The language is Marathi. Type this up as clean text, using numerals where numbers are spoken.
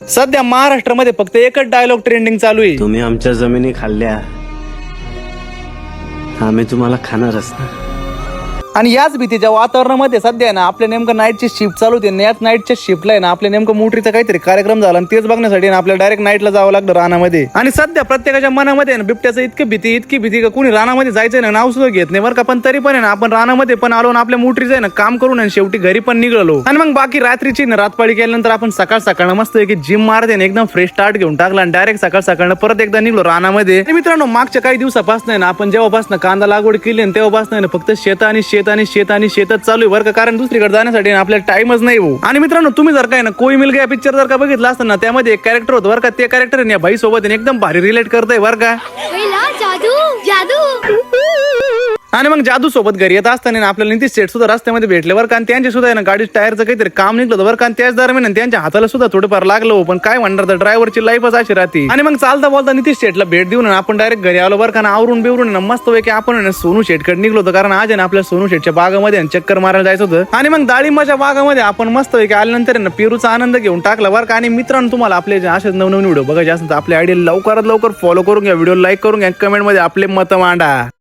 सध्या महाराष्ट्रामध्ये फक्त एकच डायलॉग ट्रेंडिंग चालू आहे, तुम्ही आमच्या जमिनी खाल्ल्या, आम्ही तुम्हाला खाणारच ना. आणि याच भीतीच्या वातावरणामध्ये सध्या ना आपल्या नेमकं नाईटची शिफ्ट चालू होती. याच नाईटच्या शिफ्टला आहे ना आपल्या नेमकं मोटरीचा काहीतरी कार्यक्रम झाला आणि तेच बघण्यासाठी ना आपल्याला डायरेक्ट नाईटला जावं लागलं रानामध्ये. आणि सध्या प्रत्येकाच्या मनामध्ये ना बिबट्याचं इतकी भीती का कोणी रानामध्ये जायचं ना नाव सुद्धा घेत नाही बरं का. पण तरी पण आहे ना आपण रानामध्ये पण आलो ना आपल्या मोटरीचं आहे ना काम करून आणि शेवटी घरी पण निघालो. आणि मग बाकी रात्रीची ना रातपाळी केल्यानंतर आपण सकाळ मस्त की जिम मारते ना एकदम फ्रेश स्टार्ट घेऊन टाकला आणि डायरेक्ट सकाळ परत एकदा निघलो रानामध्ये. आणि मित्रांनो मागच्या काही दिवसापासून ना आपण जेव्हापासून कांदा लागवड केली आणि तेव्हापासून फक्त शेतच चालू आहे बरं का. कारण दुसरीकडे जाण्यासाठी आपल्याला टाइमच नाही हो. आणि मित्रांनो तुम्ही जर काय ना कोई मिल गया पिक्चर जर का बघितला असतं ना त्यामध्ये एक कॅरेक्टर होतं बरं का. ते कॅरेक्टर या भाई सोबत एकदम भारी रिलेट करतंय बरं का. आणि मग जादू सोबत घरी येत असताना आपल्याला नितीश सेट सुद्धा रस्त्यामध्ये भेटले बरं का. आणि त्यांचे सुद्धा ना गाडी टायरचं काहीतरी काम निघलं बरं का. त्याच दरम्यान त्यांच्या हाताला सुद्धा थोडंफार लागलं. पण काय म्हणणार तर ड्रायव्हरची लाईफच अशी राहते. आणि मग चालता बोलता नितीश शेटला भेट देऊन आपण डायरेक्ट घरी आलो बरं का. आवरून बिवरून मस्त पैकी आपण सोनू शेटकडे निघलो होतो. कारण आज आहे ना आपल्या सोनू शेटच्या बागामध्ये चक्कर मारायला जायचं होतं. आणि मग डाळिंबाच्या बागामध्ये आपण मस्त पैकी आल्यानंतर ना पेरूचा आनंद घेऊन टाकला बरं का. आणि मित्रांनो तुम्हाला आपले असेच नवनवीन व्हिडिओ बघायचे असेल तर आपल्या आयडिया लवकरात लवकर फॉलो करून घ्या, व्हिडिओ लाईक करून घ्या, कमेंट मध्ये आपले मत मांडा.